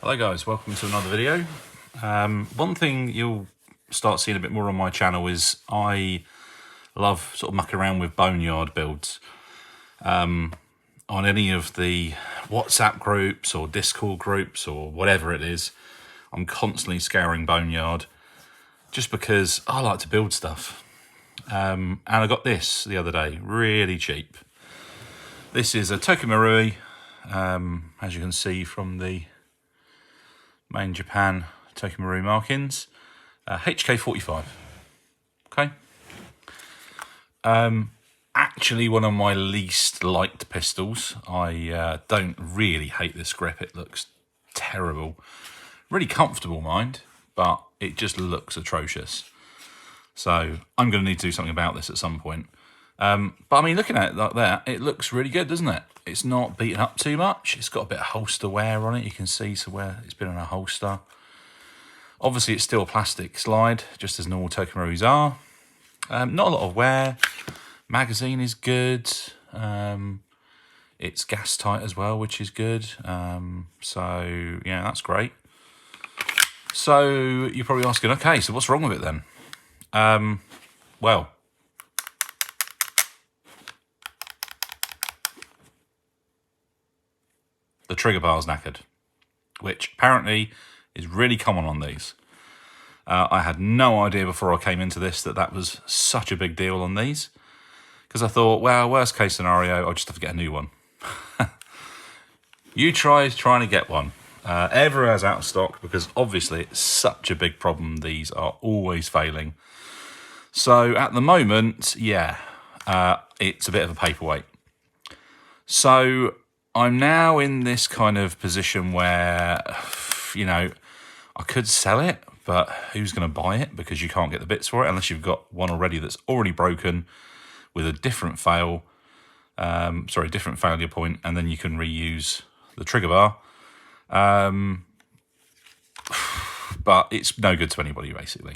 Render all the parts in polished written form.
Hello guys, welcome to another video. One thing you'll start seeing a bit more on my channel is I love sort of mucking around with boneyard builds. On any of the WhatsApp groups or Discord groups or whatever it is, I'm constantly scouring boneyard just because I like to build stuff. And I got this the other day, really cheap. This is a marui, as you can see from the main Japan marui markings, hk45. Okay. Actually one of my least liked pistols. I don't really hate this grip. It looks terrible. Really comfortable, mind, but it just looks atrocious. So I'm going to need to do something about this at some point. But I mean, looking at it like that, it looks really good, doesn't it? It's not beaten up too much. It's got a bit of holster wear on it. You can see where it's been in a holster. Obviously, it's still a plastic slide, just as normal Tokamarus are. Not a lot of wear. Magazine is good. It's gas tight as well, which is good. So, yeah, that's great. So, you're probably asking, okay, so what's wrong with it then? Well, the trigger bar's knackered, which apparently is really common on these. I had no idea before I came into this that was such a big deal on these, because I thought, well, worst case scenario, I'll just have to get a new one. You trying to get one. Ever as out of stock, because obviously it's such a big problem. These are always failing. So at the moment, yeah, it's a bit of a paperweight. So I'm now in this kind of position where, you know, I could sell it, but who's going to buy it? Because you can't get the bits for it unless you've got one already that's already broken with a different different failure point, and then you can reuse the trigger bar. But it's no good to anybody, basically.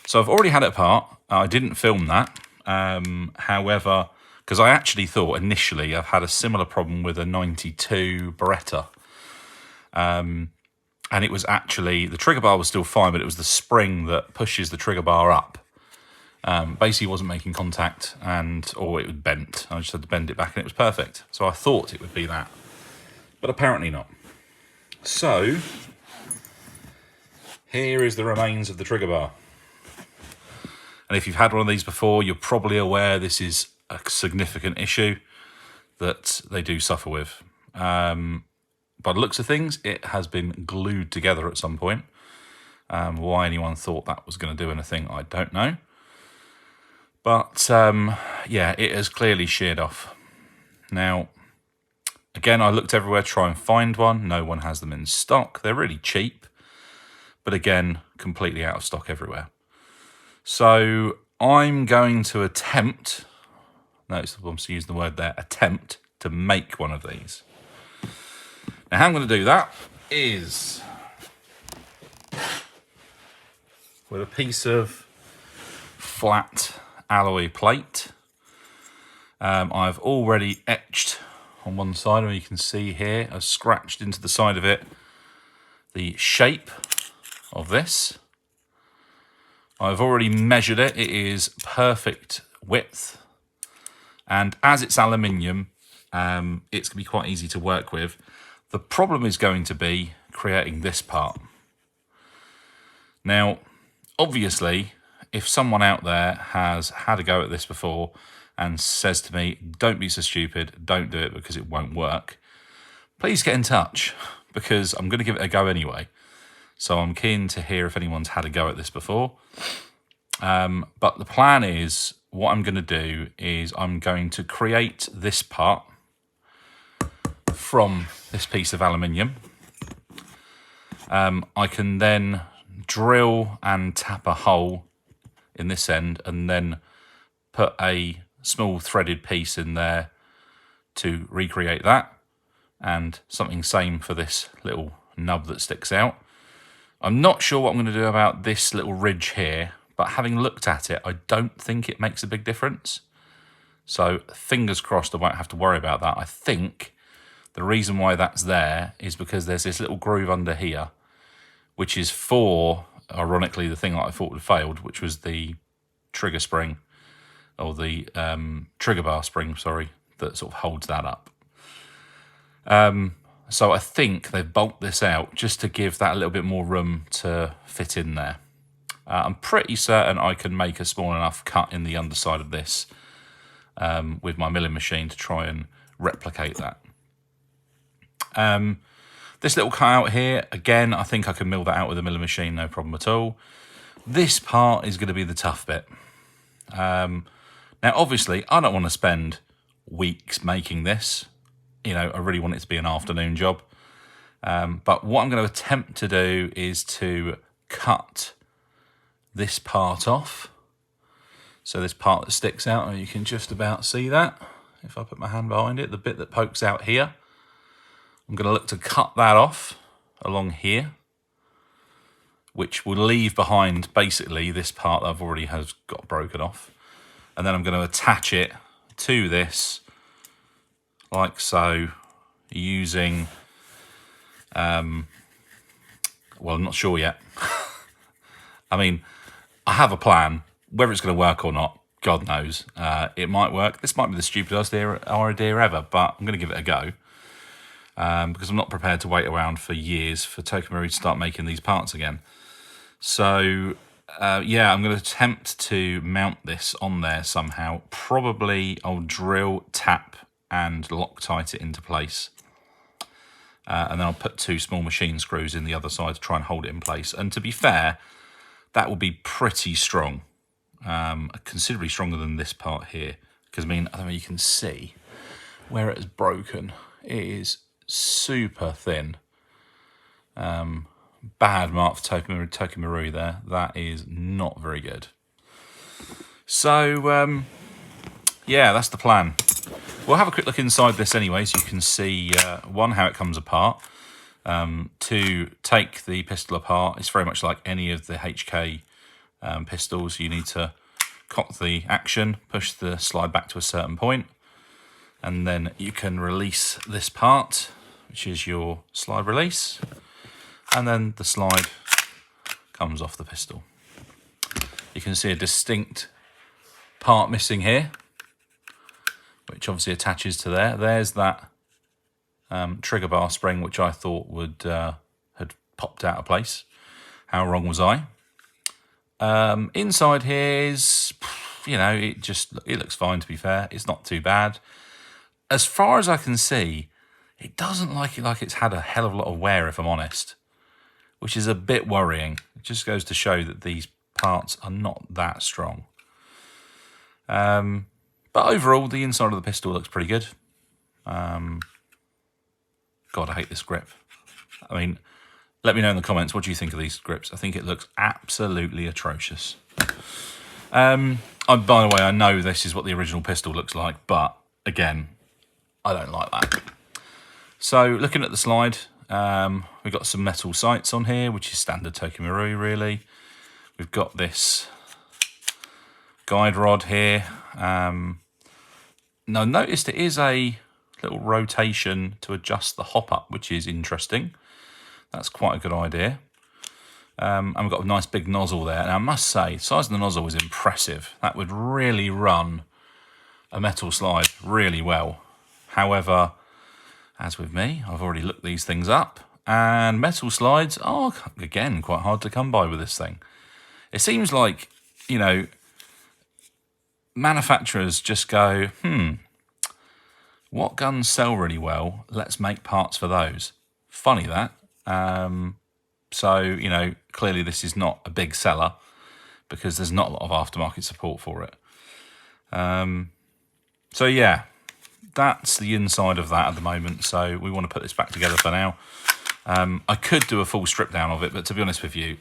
So I've already had it apart. I didn't film that. However, because I actually thought initially I've had a similar problem with a 92 Beretta. And it was actually, the trigger bar was still fine, but it was the spring that pushes the trigger bar up. Basically wasn't making contact, or it was bent. I just had to bend it back and it was perfect. So I thought it would be that, but apparently not. So here is the remains of the trigger bar. And if you've had one of these before, you're probably aware this is a significant issue that they do suffer with. By the looks of things, it has been glued together at some point. Why anyone thought that was going to do anything, I don't know. But yeah, it has clearly sheared off. Now, again, I looked everywhere to try and find one. No one has them in stock. They're really cheap, but again, completely out of stock everywhere. So I'm going to attempt, notice I'm using the word there, attempt to make one of these. Now how I'm going to do that is with a piece of flat alloy plate. I've already etched on one side, and you can see here, I've scratched into the side of it the shape of this. I've already measured it. It is perfect width. And as it's aluminium, it's going to be quite easy to work with. The problem is going to be creating this part. Now, obviously, if someone out there has had a go at this before and says to me, don't be so stupid, don't do it because it won't work, please get in touch, because I'm going to give it a go anyway. So I'm keen to hear if anyone's had a go at this before. But the plan is, what I'm going to do is I'm going to create this part from this piece of aluminium. I can then drill and tap a hole in this end and then put a small threaded piece in there to recreate that, and something same for this little nub that sticks out. I'm not sure what I'm going to do about this little ridge here, but having looked at it, I don't think it makes a big difference. So fingers crossed I won't have to worry about that. I think The reason why that's there is because there's this little groove under here, which is for, ironically, the thing that I thought would have failed, which was the trigger spring, or the trigger bar spring, sorry, that sort of holds that up. So I think they've bulked this out just to give that a little bit more room to fit in there. I'm pretty certain I can make a small enough cut in the underside of this with my milling machine to try and replicate that. This little cutout here, again, I think I can mill that out with a milling machine, no problem at all. This part is going to be the tough bit. Now, obviously, I don't want to spend weeks making this. You know, I really want it to be an afternoon job. But what I'm going to attempt to do is to cut this part off. So this part that sticks out, and you can just about see that. If I put my hand behind it, the bit that pokes out here, I'm going to look to cut that off along here, which will leave behind basically this part that I've already has got broken off. And then I'm going to attach it to this like so, using, well, I'm not sure yet. I mean, I have a plan. Whether it's going to work or not, God knows. It might work. This might be the stupidest idea ever, but I'm going to give it a go. Because I'm not prepared to wait around for years for Tokamarui to start making these parts again. So, yeah, I'm going to attempt to mount this on there somehow. Probably I'll drill, tap, and Loctite it into place. And then I'll put 2 small machine screws in the other side to try and hold it in place. And to be fair, that will be pretty strong. Considerably stronger than this part here. Because, I mean, I don't know if you can see where it is broken. It is super thin. Bad mark for Tokamarui there. That is not very good. So, yeah, that's the plan. We'll have a quick look inside this anyway, so you can see, one, how it comes apart. 2, take the pistol apart. It's very much like any of the HK pistols. You need to cock the action, push the slide back to a certain point, and then you can release this part, which is your slide release, and then the slide comes off the pistol. You can see a distinct part missing here, which obviously attaches to there. There's that trigger bar spring, which I thought would had popped out of place. How wrong was I? Inside here is, you know, it looks fine, to be fair. It's not too bad. As far as I can see, it doesn't like it's had a hell of a lot of wear, if I'm honest, which is a bit worrying. It just goes to show that these parts are not that strong. But overall, the inside of the pistol looks pretty good. God, I hate this grip. I mean, let me know in the comments, what do you think of these grips? I think it looks absolutely atrocious. By the way, I know this is what the original pistol looks like, but again, I don't like that. So, looking at the slide, we've got some metal sights on here, which is standard Tokamarui, really. We've got this guide rod here. Now, notice there is a little rotation to adjust the hop up, which is interesting. That's quite a good idea. And we've got a nice big nozzle there. Now, I must say, the size of the nozzle is impressive. That would really run a metal slide really well. However, as with me, I've already looked these things up, and metal slides are, again, quite hard to come by with this thing. It seems like, you know, manufacturers just go, what guns sell really well? Let's make parts for those. Funny that. So, you know, clearly this is not a big seller because there's not a lot of aftermarket support for it. So, yeah, that's the inside of that at the moment. So we want to put this back together for now. I could do a full strip down of it, but to be honest with you,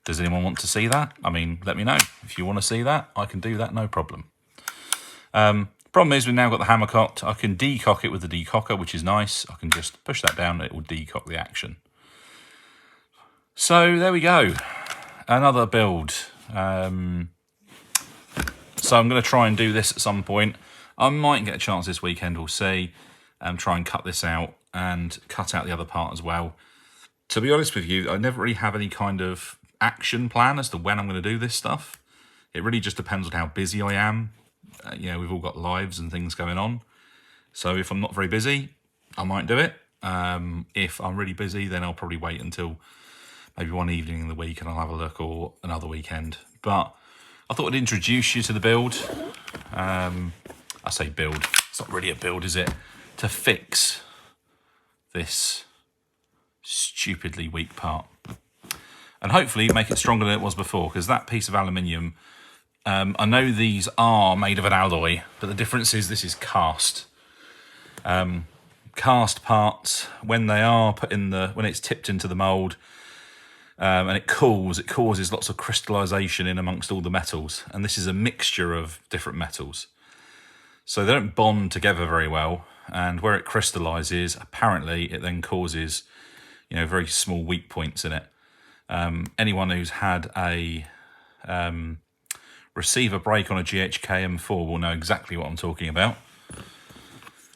does anyone want to see that? I mean, let me know. If you want to see that, I can do that, no problem. Problem is, we've now got the hammer cocked. I can decock it with the decocker, which is nice. I can just push that down and it will decock the action. So there we go. Another build. So I'm going to try and do this at some point. I might get a chance this weekend, we'll see. and try and cut this out and cut out the other part as well. To be honest with you, I never really have any kind of action plan as to when I'm going to do this stuff. It really just depends on how busy I am. You know, we've all got lives and things going on. So if I'm not very busy, I might do it. If I'm really busy, then I'll probably wait until maybe one evening in the week and I'll have a look, or another weekend. But I thought I'd introduce you to the build. I say build, it's not really a build, is it? To fix this stupidly weak part. And hopefully make it stronger than it was before, because that piece of aluminium, I know these are made of an alloy, but the difference is this is cast. Cast parts, when they are put in when it's tipped into the mould, and it cools, it causes lots of crystallization in amongst all the metals. And this is a mixture of different metals. So they don't bond together very well. And where it crystallizes, apparently it then causes, you know, very small weak points in it. Anyone who's had a receiver break on a hk45 will know exactly what I'm talking about.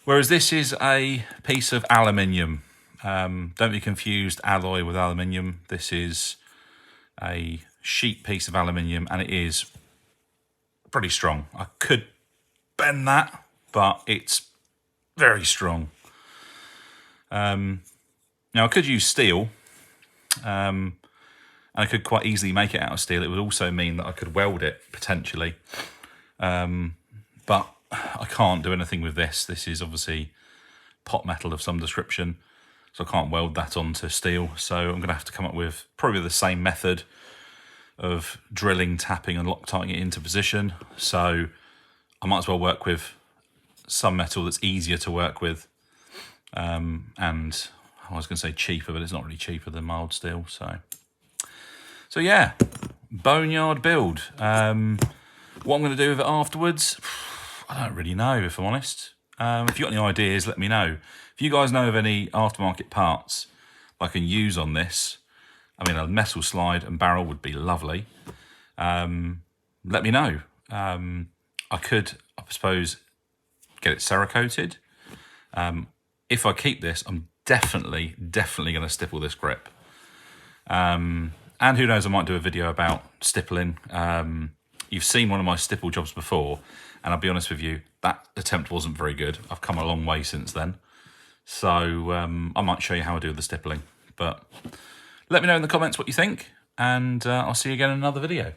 Whereas this is a piece of aluminium. Don't be confused alloy with aluminium. This is a sheet piece of aluminium, and it is pretty strong. I could bend that, but it's very strong. Now I could use steel, and I could quite easily make it out of steel. It would also mean that I could weld it potentially, but I can't do anything with this. This is obviously pot metal of some description, so I can't weld that onto steel. So I'm going to have to come up with probably the same method of drilling, tapping and Loctiting it into position. So I might as well work with some metal that's easier to work with, and I was going to say cheaper, but it's not really cheaper than mild steel. So yeah, boneyard build. What I'm going to do with it afterwards, I don't really know, if I'm honest. If you've got any ideas, let me know. If you guys know of any aftermarket parts I can use on this, I mean, a metal slide and barrel would be lovely. Let me know. I could, I suppose, get it Cerakoted. If I keep this, I'm definitely going to stipple this grip. And who knows, I might do a video about stippling. You've seen one of my stipple jobs before, and I'll be honest with you, that attempt wasn't very good. I've come a long way since then. So I might show you how I do the stippling. But let me know in the comments what you think, and I'll see you again in another video.